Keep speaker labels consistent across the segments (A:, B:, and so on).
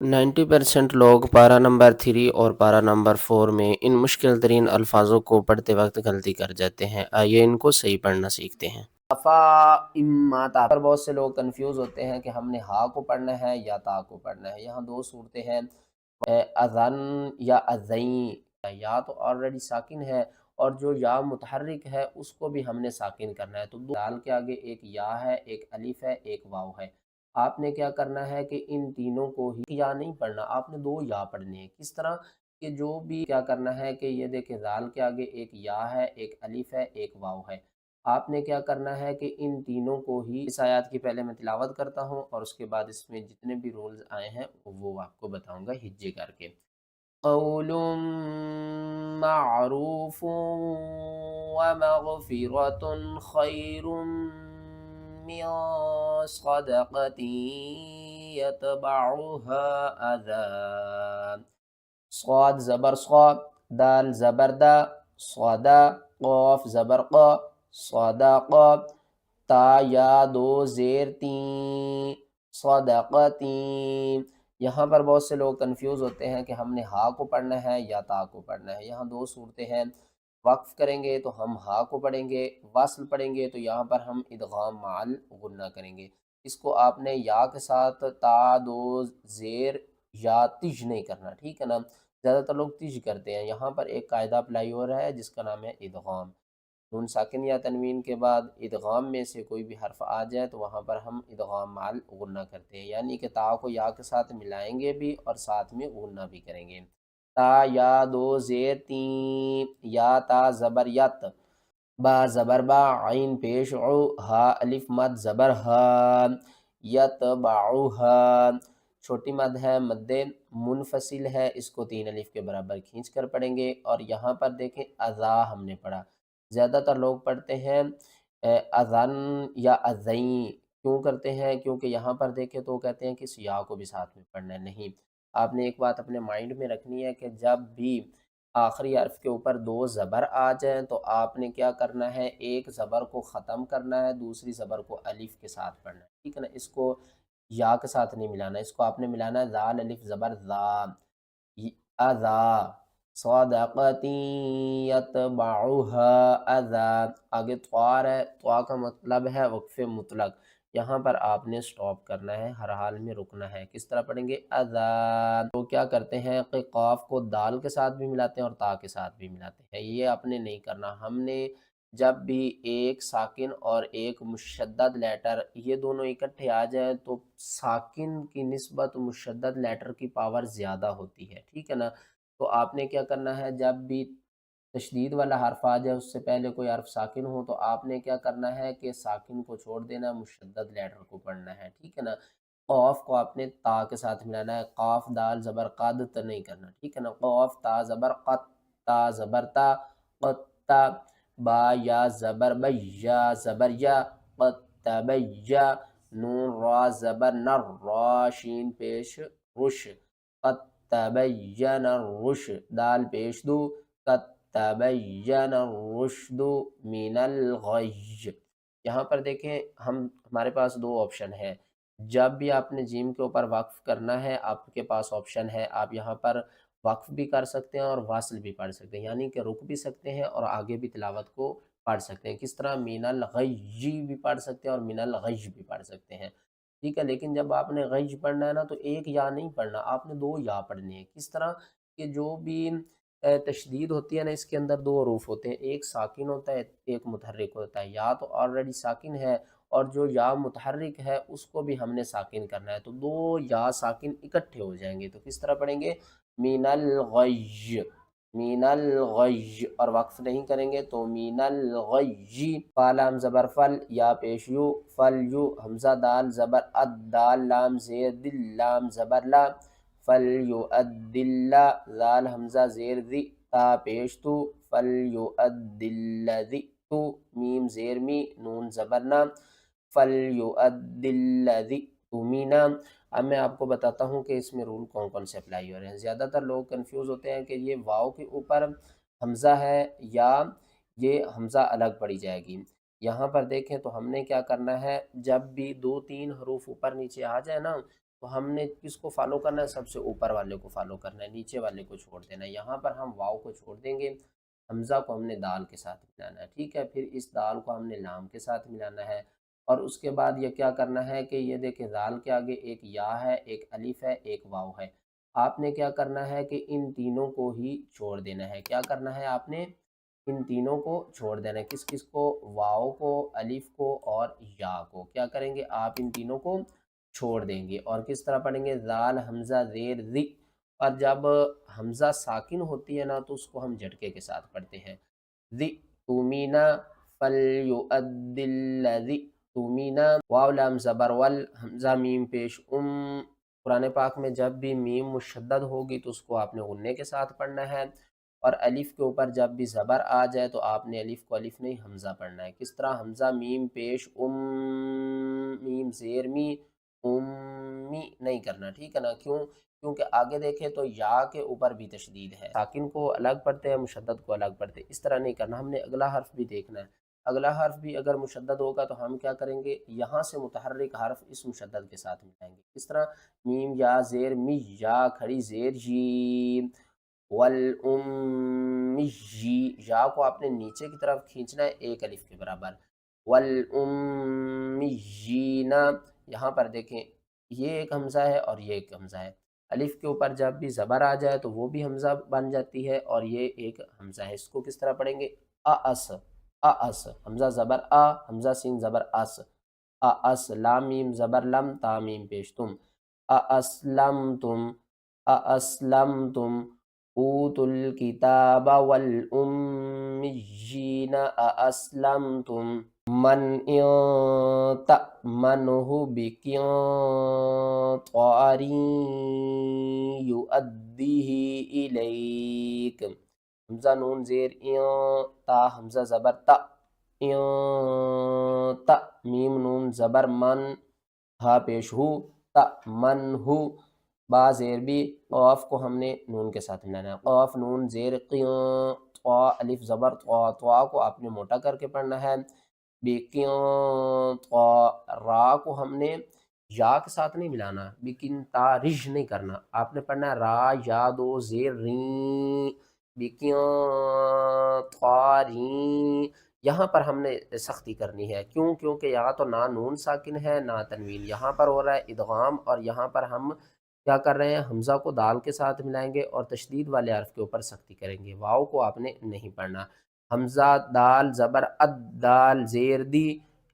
A: 90% لوگ پارہ نمبر 3 اور پارہ نمبر 4 میں ان مشکل ترین الفاظوں کو پڑھتے وقت غلطی کر جاتے ہیں۔ آئیے ان کو صحیح پڑھنا سیکھتے ہیں۔ افا اما تا پر بہت سے لوگ کنفیوز ہوتے ہیں کہ ہم نے ہا کو پڑھنا ہے یا تا کو پڑھنا ہے۔ یہاں دو صورتیں ہیں، اذن یا اذین۔ یا تو آلریڈی ساکن ہے اور جو یا متحرک ہے اس کو بھی ہم نے ساکن کرنا ہے، تو دو دال کے آگے ایک یا ہے، ایک الف ہے، ایک واو ہے۔ آپ نے کیا کرنا ہے کہ ان تینوں کو ہی یا نہیں پڑھنا، آپ نے دو یا پڑھنے ہیں۔ کس طرح کہ جو بھی کیا کرنا ہے کہ یہ دیکھیں ذال کے آگے ایک یا ہے، ایک الف ہے، ایک واو ہے۔ آپ نے کیا کرنا ہے کہ ان تینوں کو ہی، اس آیات کی پہلے میں تلاوت کرتا ہوں اور اس کے بعد اس میں جتنے بھی رولز آئے ہیں وہ آپ کو بتاؤں گا ہجے کر کے۔ قول معروف ومغفرۃ خیر من صدقة يتبعها أذى۔ صاد زبر صا، دال زبر دا، صدا، قاف زبر قا، صدقا، تا یا دو زیر تین، صدقتین۔ یہاں پر بہت سے لوگ کنفیوز ہوتے ہیں کہ ہم نے ہا کو پڑھنا ہے یا تا کو پڑھنا ہے۔ یہاں دو صورتیں ہیں، وقف کریں گے تو ہم ہا کو پڑھیں گے، وصل پڑھیں گے تو یہاں پر ہم ادغام مع الغنہ کریں گے۔ اس کو آپ نے یا کے ساتھ تا دو زیر یا تج نہیں کرنا، ٹھیک ہے نا۔ زیادہ تر لوگ تج کرتے ہیں، یہاں پر ایک قاعدہ اپلائی ہو رہا ہے جس کا نام ہے ادغام۔ نون ساکن یا تنوین کے بعد ادغام میں سے کوئی بھی حرف آ جائے تو وہاں پر ہم ادغام مع الغنہ کرتے ہیں، یعنی کہ تا کو یا کے ساتھ ملائیں گے بھی اور ساتھ میں غنہ بھی کریں گے۔ تا یا دو زیر تین، یا تا زبر یت، با زبر با، عین پیش عو، ہا الف مد زبر ہا، یتبعوہا، چھوٹی مد ہے، مد منفصل ہے، اس کو تین الف کے برابر کھینچ کر پڑھیں گے۔ اور یہاں پر دیکھیں اذا ہم نے پڑھا، زیادہ تر لوگ پڑھتے ہیں اذن یا اذین۔ کیوں کرتے ہیں؟ کیونکہ یہاں پر دیکھیں تو کہتے ہیں کہ اس یا کو بھی ساتھ میں پڑھنا ہے، نہیں۔ آپ نے ایک بات اپنے مائنڈ میں رکھنی ہے کہ جب بھی آخری حرف کے اوپر دو زبر آ جائیں تو آپ نے کیا کرنا ہے، ایک زبر کو ختم کرنا ہے، دوسری زبر کو الف کے ساتھ پڑھنا ہے، ٹھیک ہے نا۔ اس کو یا کے ساتھ نہیں ملانا، اس کو آپ نے ملانا ہے ذال الف زبر ذا، اذا، صدقتی یتبعها اذا۔ آگے طوار ہے، طوا کا مطلب ہے وقف مطلق، یہاں پر آپ نے سٹاپ کرنا ہے، ہر حال میں رکنا ہے۔ کس طرح پڑھیں گے؟ اذا۔ تو کیا کرتے ہیں کہ قاف کو دال کے ساتھ بھی ملاتے ہیں اور تا کے ساتھ بھی ملاتے ہیں، یہ آپ نے نہیں کرنا۔ ہم نے جب بھی ایک ساکن اور ایک مشدد لیٹر یہ دونوں اکٹھے آ جائیں تو ساکن کی نسبت مشدد لیٹر کی پاور زیادہ ہوتی ہے، ٹھیک ہے نا۔ تو آپ نے کیا کرنا ہے، جب بھی تشدید والا حرف آ جائے اس سے پہلے کوئی حرف ساکن ہو تو آپ نے کیا کرنا ہے کہ ساکن کو چھوڑ دینا، مشدد لیٹر کو پڑھنا ہے، ٹھیک ہے نا۔ قاف کو آپ نے تا کے ساتھ ملانا ہے، قاف دال زبر قد تا نہیں کرنا، ٹھیک ہے نا۔ قاف تا زبر قط، تا زبر تا، قطا، با یا زبر بیا، زبر یا، قطبیا، نون را زبر نر، را شین پیش رش، قد تبین الرشد، دال پیش دو، قد تبین الرشد من الغی۔ یہاں پر دیکھیں ہمارے پاس دو آپشن ہے، جب بھی آپ نے جیم کے اوپر وقف کرنا ہے آپ کے پاس آپشن ہے، آپ یہاں پر وقف بھی کر سکتے ہیں اور واصل بھی پڑھ سکتے ہیں، یعنی کہ رک بھی سکتے ہیں اور آگے بھی تلاوت کو پڑھ سکتے ہیں۔ کس طرح؟ من الغی بھی پڑھ سکتے ہیں اور من الغی بھی پڑھ سکتے ہیں، ٹھیک ہے۔ لیکن جب آپ نے غی پڑھنا ہے نا تو ایک یا نہیں پڑھنا، آپ نے دو یا پڑھنے ہیں۔ کس طرح کہ جو بھی تشدید ہوتی ہے نا اس کے اندر دو حروف ہوتے ہیں، ایک ساکن ہوتا ہے ایک متحرک ہوتا ہے۔ یا تو آلریڈی ساکن ہے اور جو یا متحرک ہے اس کو بھی ہم نے ساکن کرنا ہے، تو دو یا ساکن اکٹھے ہو جائیں گے، تو کس طرح پڑھیں گے؟ من الغی، من الغی، اور وقف نہیں کریں گے تو من الغی۔ فا لام زبر فل، یا پیش یو، فل یو، حمزہ دال زبر اد، دال لام زیر دل، لام زبر لا، فل یو اد لا، ذال حمزہ زیر ذی، تا پیش تو، فل یو اد الذی تو، میم زیر می، نون زبر نا، فل یو اد الذی تؤمنا۔ اب میں آپ کو بتاتا ہوں کہ اس میں رول کون کون سے اپلائی ہو رہے ہیں۔ زیادہ تر لوگ کنفیوز ہوتے ہیں کہ یہ واو کے اوپر حمزہ ہے یا یہ حمزہ الگ پڑھی جائے گی۔ یہاں پر دیکھیں تو ہم نے کیا کرنا ہے، جب بھی دو تین حروف اوپر نیچے آ جائے نا تو ہم نے کس کو فالو کرنا ہے؟ سب سے اوپر والے کو فالو کرنا ہے، نیچے والے کو چھوڑ دینا ہے۔ یہاں پر ہم واو کو چھوڑ دیں گے، حمزہ کو ہم نے دال کے ساتھ ملانا ہے، ٹھیک ہے؟ پھر اس دال کو ہم نے لام کے ساتھ ملانا ہے، اور اس کے بعد یہ کیا کرنا ہے کہ یہ دیکھیں دال کے آگے ایک یا ہے، ایک الف ہے، ایک واو ہے۔ آپ نے کیا کرنا ہے کہ ان تینوں کو ہی چھوڑ دینا ہے۔ کیا کرنا ہے آپ نے؟ ان تینوں کو چھوڑ دینا ہے۔ کس کس کو؟ واو کو، الف کو اور یا کو۔ کیا کریں گے آپ؟ ان تینوں کو چھوڑ دیں گے، اور کس طرح پڑھیں گے؟ ذال حمزہ زیر ذی، اور جب حمزہ ساکن ہوتی ہے نا تو اس کو ہم جھٹکے کے ساتھ پڑھتے ہیں۔ ذی تومینا فلیؤد الذی، تومینا، واو لام زبر ول، حمزہ میم پیش قرآن پاک میں جب بھی میم مشدد ہوگی تو اس کو آپ نے غنے کے ساتھ پڑھنا ہے، اور الف کے اوپر جب بھی زبر آ جائے تو آپ نے الف کو الف نہیں حمزہ پڑھنا ہے۔ کس طرح؟ حمزہ میم پیش میم زیر می، امی نہیں کرنا، ٹھیک ہے نا؟ کیوں؟ کیونکہ آگے دیکھیں تو یا کے اوپر بھی تشدید ہے، ساکن کو الگ پڑھتے ہیں، مشدد کو الگ پڑھتے ہیں، اس طرح نہیں کرنا۔ ہم نے اگلا حرف بھی دیکھنا ہے، اگلا حرف بھی اگر مشدد ہوگا تو ہم کیا کریں گے؟ یہاں سے متحرک حرف اس مشدد کے ساتھ ملائیں گے۔ کس طرح؟ میم یا زیر می، یا کھڑی زیر جیم، والأمی، یا کو آپ نے نیچے کی طرف کھینچنا ہے ایک الف کے برابر، والامیین، یہاں پر دیکھیں یہ ایک حمزہ ہے اور یہ ایک حمزہ ہے، الف کے اوپر جب بھی زبر آ جائے تو وہ بھی حمزہ بن جاتی ہے، اور یہ ایک حمزہ ہے۔ اس کو کس طرح پڑھیں گے؟ اَس، اَس، حمزہ زبر آ، حمزہ سین زبر اس، اَس، لام میم زبر لم، تا میم پیش تم، اَأَسْلَمْتُمْ، اَأَسْلَمْتُمْ، اوتوا الکتاب والأمیین اَأَسْلَمْتُمْ، من تأمنه بقنطار یؤدیہ الیک، حمزہ نون زیر تا، حمزہ زبر تا، تا، میم نون زبر من، ہا پیش ہو، تأمن ہو، با زیر بھی، قاف کو ہم نے نون کے ساتھ ملانا ہے، قاف نون زیر طا، الف زبر طا، طا کو آپ نے موٹا کر کے پڑھنا ہے، طا، را کو ہم نے یا کے ساتھ نہیں ملانا، تارج نہیں کرنا، آپ نے پڑھنا ہے را یا دو زیر رین، تارین، یہاں پر ہم نے سختی کرنی ہے، کیوں؟ کیونکہ یہاں تو نہ نون ساکن ہے نہ تنوین، یہاں پر ہو رہا ہے ادغام، اور یہاں پر ہم کیا کر رہے ہیں؟ حمزہ کو دال کے ساتھ ملائیں گے اور تشدید والے حرف کے اوپر سختی کریں گے، واو کو آپ نے نہیں پڑھنا۔ حمزہ دال زبر اد، دال زیر دی،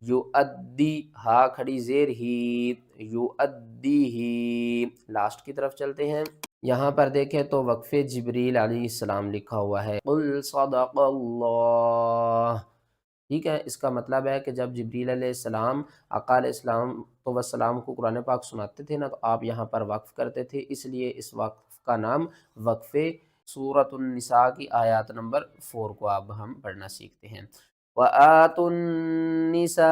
A: یو ادی، ہا کھڑی زیر ہی، یو ادی ہی۔ لاسٹ کی طرف چلتے ہیں، یہاں پر دیکھیں تو وقف جبریل علیہ السلام لکھا ہوا ہے، قل صدق اللہ، ٹھیک ہے؟ اس کا مطلب ہے کہ جب جبریل علیہ السلام آقا علیہ السلام تو والسلام کو قرآن پاک سناتے تھے نا تو آپ یہاں پر وقف کرتے تھے، اس لیے اس وقف کا نام وقف سورۃ النساء کی آیات نمبر 4 کو اب ہم پڑھنا سیکھتے ہیں۔ وَآتُوا النِّسَاءَ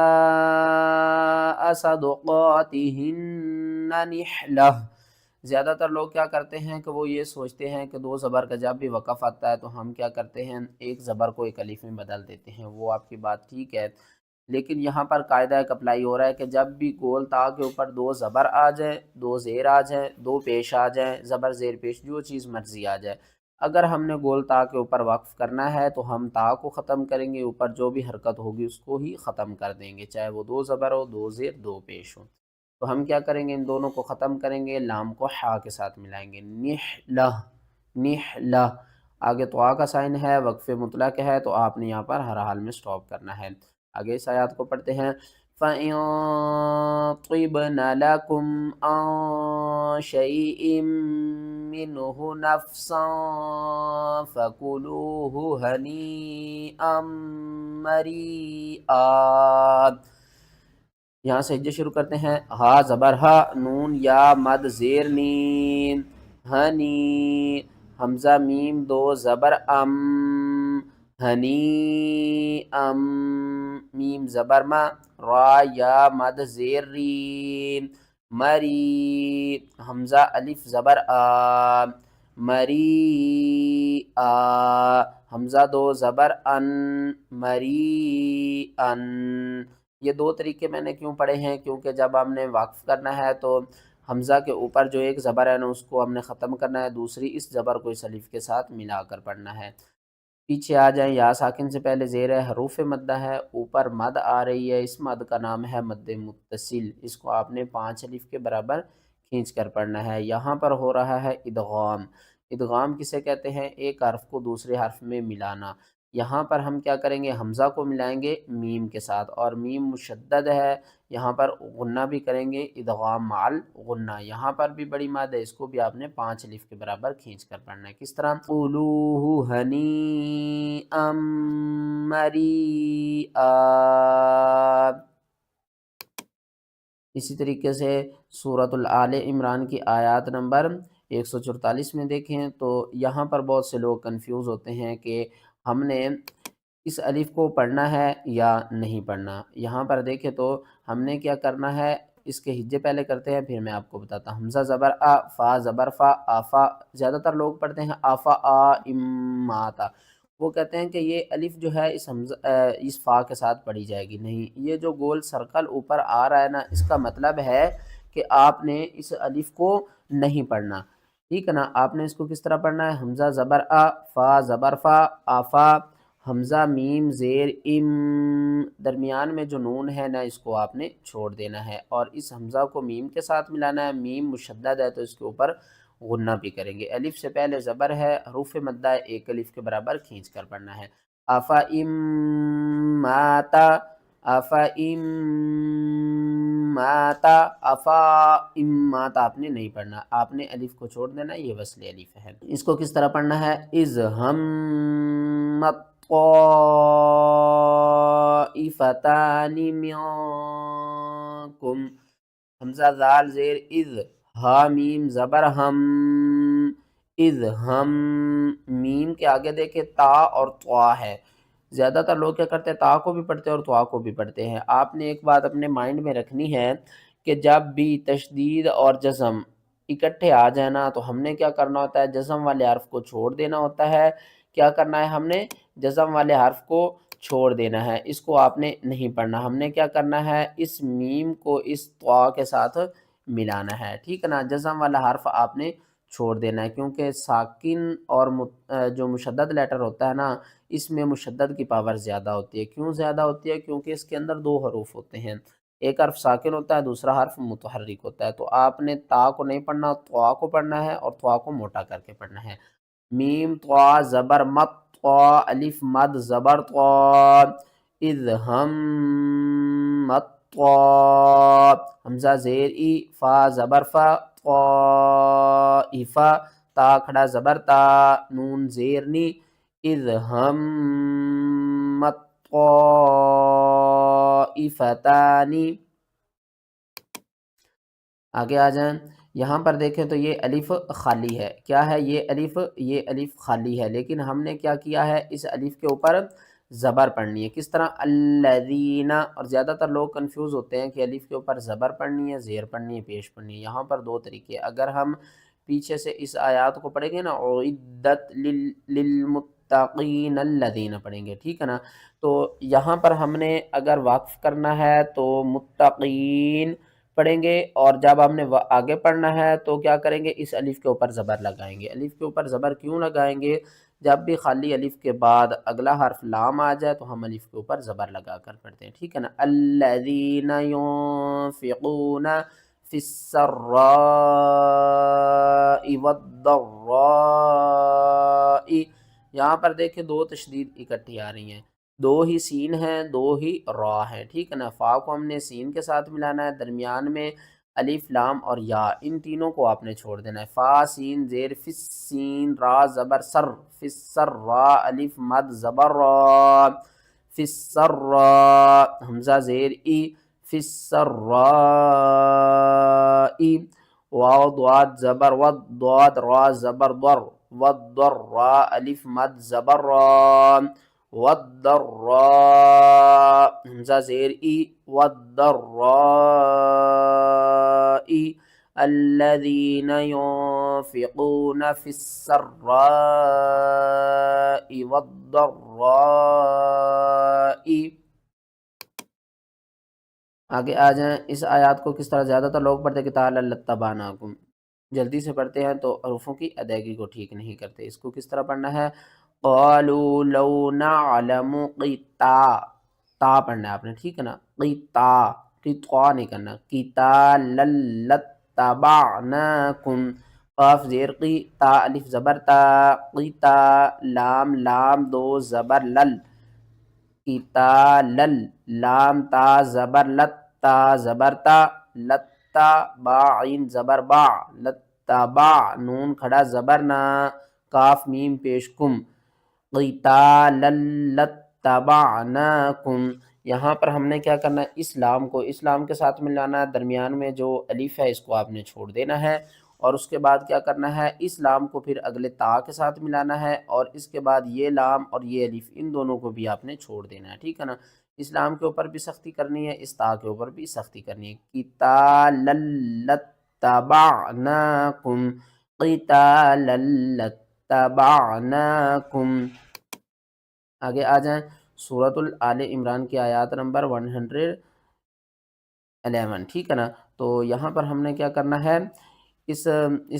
A: صَدُقَاتِهِنَّ نِحْلَةً، زیادہ تر لوگ کیا کرتے ہیں کہ وہ یہ سوچتے ہیں کہ دو زبر کا جب بھی وقف آتا ہے تو ہم کیا کرتے ہیں؟ ایک زبر کو ایک الف میں بدل دیتے ہیں، وہ آپ کی بات ٹھیک ہے، لیکن یہاں پر قاعدہ ایک اپلائی ہو رہا ہے کہ جب بھی گول تا کے اوپر دو زبر آ جائیں، دو زیر آ جائیں، دو پیش آ جائیں، زبر زیر پیش جو چیز مرضی آ جائے، اگر ہم نے گول تا کے اوپر وقف کرنا ہے تو ہم تا کو ختم کریں گے، اوپر جو بھی حرکت ہوگی اس کو ہی ختم کر دیں گے، چاہے وہ دو زبر ہو، دو زیر، دو پیش ہو۔ تو ہم کیا کریں گے؟ ان دونوں کو ختم کریں گے، لام کو حا کے ساتھ ملائیں گے، نحلہ، نحلہ، آگے طا کا سائن ہے، وقف مطلق ہے تو آپ نے یہاں پر ہر حال میں سٹاپ کرنا ہے۔ آگے اس آیات کو پڑھتے ہیں، فَإِن طِبْنَ لَكُمْ عَن شَيْءٍ مِّنْهُ نَفْسًا فَكُلُوهُ هَنِيئًا مَرِيئًا، یہاں سے ہجے شروع کرتے ہیں، ہا زبر ہا، نون یا مد زیر نین، ہنی، حمزہ میم دو زبر ام، ہنی ام، میم زبر ما، را یا مد زیر ریم، مری، حمزہ الف زبر آ، مری آ، حمزہ دو زبر ان، مری ان۔ یہ دو طریقے میں نے کیوں پڑھے ہیں؟ کیونکہ جب ہم نے وقف کرنا ہے تو حمزہ کے اوپر جو ایک زبر ہے نا اس کو ہم نے ختم کرنا ہے، دوسری اس زبر کو اس الف کے ساتھ ملا کر پڑھنا ہے۔ پیچھے آ جائیں، یا ساکن سے پہلے زیر ہے، حروف مدہ ہے، اوپر مد آ رہی ہے، اس مد کا نام ہے مد متصل، اس کو آپ نے 5 الف کے برابر کھینچ کر پڑھنا ہے۔ یہاں پر ہو رہا ہے ادغام۔ ادغام کسے کہتے ہیں؟ ایک حرف کو دوسرے حرف میں ملانا۔ یہاں پر ہم کیا کریں گے؟ حمزہ کو ملائیں گے میم کے ساتھ، اور میم مشدد ہے، یہاں پر غنہ بھی کریں گے، ادغام مع الغنہ۔ یہاں پر بھی بڑی مد ہے، اس کو بھی آپ نے 5 الف کے برابر کھینچ کر پڑھنا ہے۔ کس طرح؟ قُلُوهُ هَنِيئًا مَرِيئًا۔ اسی طریقے سے سورۃ آل عمران کی آیات نمبر 144 میں دیکھیں تو یہاں پر بہت سے لوگ کنفیوز ہوتے ہیں کہ ہم نے اس الف کو پڑھنا ہے یا نہیں پڑھنا۔ یہاں پر دیکھیں تو ہم نے کیا کرنا ہے، اس کے ہجے پہلے کرتے ہیں، پھر میں آپ کو بتاتا ہوں۔ حمزہ زبر آ، فا زبر فا، آفا۔ زیادہ تر لوگ پڑھتے ہیں آفا آ اماتا، وہ کہتے ہیں کہ یہ الف جو ہے اس فا کے ساتھ پڑھی جائے گی۔ نہیں، یہ جو گول سرکل اوپر آ رہا ہے نا، اس کا مطلب ہے کہ آپ نے اس الف کو نہیں پڑھنا، ٹھیک ہے نا۔ آپ نے اس کو کس طرح پڑھنا ہے؟ حمزہ زبر آ، فا زبر فا، آفا، حمزہ میم زیر ام، درمیان میں جو نون ہے نا اس کو آپ نے چھوڑ دینا ہے، اور اس حمزہ کو میم کے ساتھ ملانا ہے۔ میم مشدد ہے تو اس کے اوپر غنہ بھی کریں گے۔ الف سے پہلے زبر ہے، حروف مدہ ایک الف کے برابر کھینچ کر پڑھنا ہے۔ آفا ام ماتا، آفا ام ماتا، آفا ام ماتا آپ نے نہیں پڑھنا، آپ نے الف کو چھوڑ دینا، یہ وصل الف ہے۔ اس کو کس طرح پڑھنا ہے؟ اذ ہمت طائفتان منکم، حمزہ ذال زیر اذ، ہا میم زبر ہم، اذ ہم، میم کے آگے دیکھیں تا اور طوا ہے۔ زیادہ تر لوگ کیا کرتے ہیں؟ تا کو بھی پڑھتے ہیں اور طوا کو بھی پڑھتے ہیں۔ آپ نے ایک بات اپنے مائنڈ میں رکھنی ہے کہ جب بھی تشدید اور جزم اکٹھے آ جائے نا تو ہم نے کیا کرنا ہوتا ہے؟ جزم والے حرف کو چھوڑ دینا ہوتا ہے۔ کیا کرنا ہے ہم نے؟ جزم والے حرف کو چھوڑ دینا ہے، اس کو آپ نے نہیں پڑھنا۔ ہم نے کیا کرنا ہے؟ اس میم کو اس طوا کے ساتھ ملانا ہے، ٹھیک ہے نا۔ جزم والا حرف آپ نے چھوڑ دینا ہے، کیونکہ ساکن اور جو مشدد لیٹر ہوتا ہے نا، اس میں مشدد کی پاور زیادہ ہوتی ہے۔ کیوں زیادہ ہوتی ہے؟ کیونکہ اس کے اندر 2 حروف ہوتے ہیں، ایک حرف ساکن ہوتا ہے، دوسرا حرف متحرک ہوتا ہے۔ تو آپ نے تا کو نہیں پڑھنا، طوا کو پڑھنا ہے، اور طوا کو موٹا کر کے پڑھنا ہے۔ میم طوا زبر مت، طوا الف مد زبر طوا، اذ ہمت طوا، حمزہ زیر ای، فا زبر فا، طائفہ، تا کھڑا زبر تا، نون زیر نی، اذ ہمت طائفتان۔ آگے آ جائیں، یہاں پر دیکھیں تو یہ الف خالی ہے۔ کیا ہے یہ الف؟ یہ الف خالی ہے، لیکن ہم نے کیا کیا ہے؟ اس الف کے اوپر زبر پڑھنی ہے۔ کس طرح؟ الذین، اور زیادہ تر لوگ کنفیوز ہوتے ہیں کہ الف کے اوپر زبر پڑھنی ہے، زیر پڑھنی ہے، پیش پڑھنی ہے۔ یہاں پر 2 طریقے، اگر ہم پیچھے سے اس آیات کو پڑھیں گے نا، اعدت للمتقین الذین پڑھیں گے، ٹھیک ہے نا۔ تو یہاں پر ہم نے اگر وقف کرنا ہے تو متقین پڑھیں گے، اور جب ہم نے آگے پڑھنا ہے تو کیا کریں گے؟ اس الف کے اوپر زبر لگائیں گے۔ الف کے اوپر زبر کیوں لگائیں گے؟ جب بھی خالی الف کے بعد اگلا حرف لام آ جائے تو ہم الف کے اوپر زبر لگا کر پڑھتے ہیں، ٹھیک ہے نا۔ الذین ينفقون فی السراء والضراء، یہاں پر دیکھیں 2 تشدید اکٹھی آ رہی ہیں، 2 ہی سین ہیں، 2 ہی را ہیں، ٹھیک ہے نا۔ فا کو ہم نے سین کے ساتھ ملانا ہے، درمیان میں الف لام اور یا، ان تینوں کو آپ نے چھوڑ دینا ہے۔ فا سین زیر فس سین، را زبر سر، فس سر را، الف مد زبر را، فس سر را، حمزہ زیر ای، فس سر را ای، واو ضاد زبر ود، ضاد را زبر در، ود در را، الف مد زبر را، والضراء، حمزہ زیر ای، والضراء، الذین ينفقون فی السراء والضراء، آگے آ جائیں، اس آیات کو کس طرح زیادہ تر لوگ پڑھتے ہیں کہ تعالی لتباناکم، جلدی سے پڑھتے ہیں تو حروفوں کی ادائیگی کو ٹھیک نہیں کرتے۔ اس کو کس طرح پڑھنا ہے؟ قالوا لو نعلم قتا، تا پڑھنا ہے آپ نے، ٹھیک ہے نا، قتا، قطع نہیں کرنا، قتالا لتبعناکم، قاف زیر قی، تا الف زبر تا، قتا، لام لام دو زبر لل، قتالل، لام تا زبر لت، تا زبر تا، لتا، با عین زبر با، لتبا، نون کھڑا زبر نا، کاف میم پیش کم، قتالا لتبعناکم۔ یہاں پر ہم نے کیا کرنا ہے؟ اسلام کو اسلام کے ساتھ ملانا ہے، درمیان میں جو الف ہے اس کو آپ نے چھوڑ دینا ہے، اور اس کے بعد کیا کرنا ہے؟ اس لام کو پھر اگلے تا کے ساتھ ملانا ہے، اور اس کے بعد یہ لام اور یہ الف ان دونوں کو بھی آپ نے چھوڑ دینا ہے، ٹھیک ہے نا۔ اس لام کے اوپر بھی سختی کرنی ہے، اس تا کے اوپر بھی سختی کرنی ہے، قتالا لتبعناکم، قتالا لتبعناکم۔ آگے آ جائیں، سورۃ آل عمران کی آیات نمبر 111، ٹھیک ہے نا۔ تو یہاں پر ہم نے کیا کرنا ہے؟ اس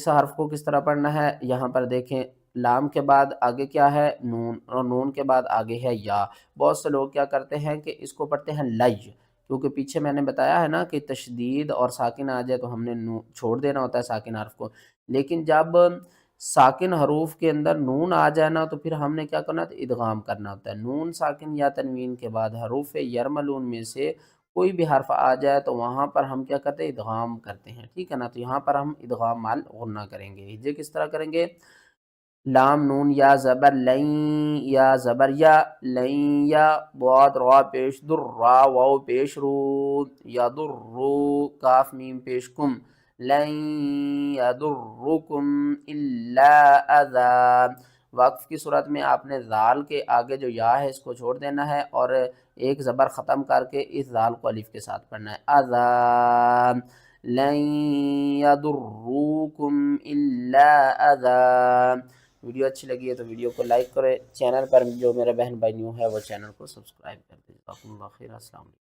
A: حرف کو کس طرح پڑھنا ہے؟ یہاں پر دیکھیں، لام کے بعد آگے کیا ہے؟ نون، اور نون کے بعد آگے ہے یا۔ بہت سے لوگ کیا کرتے ہیں کہ اس کو پڑھتے ہیں لج، کیونکہ پیچھے میں نے بتایا ہے نا کہ تشدید اور ساکن آ جائے تو ہم نے چھوڑ دینا ہوتا ہے ساکن حرف کو، لیکن جب ساکن حروف کے اندر نون آ جائے نا تو پھر ہم نے کیا کرنا ہے؟ تو ادغام کرنا ہوتا ہے۔ نون ساکن یا تنوین کے بعد حروف یرملون میں سے کوئی بھی حرف آ جائے تو وہاں پر ہم کیا کرتے ہیں؟ ادغام کرتے ہیں، ٹھیک ہے نا۔ تو یہاں پر ہم ادغام مال غنہ کریں گے۔ یہ کس طرح کریں گے؟ لام نون یا زبر لین، یا زبر یا، لین یا، ضاد را پیش در، را واو پیش رو، یا در رو، کاف میم پیش کم، لن یضرکم الا اذی۔ وقف کی صورت میں آپ نے ذال کے آگے جو یا ہے اس کو چھوڑ دینا ہے، اور ایک زبر ختم کر کے اس ذال کو الف کے ساتھ پڑھنا ہے، اذی، لن یضرکم الا اذی۔ ویڈیو اچھی لگی ہے تو ویڈیو کو لائک کریں، چینل پر جو میرے بہن بھائی نیو ہے وہ چینل کو سبسکرائب کر دیں۔ جزاکم اللہ خیر، السلام علیکم۔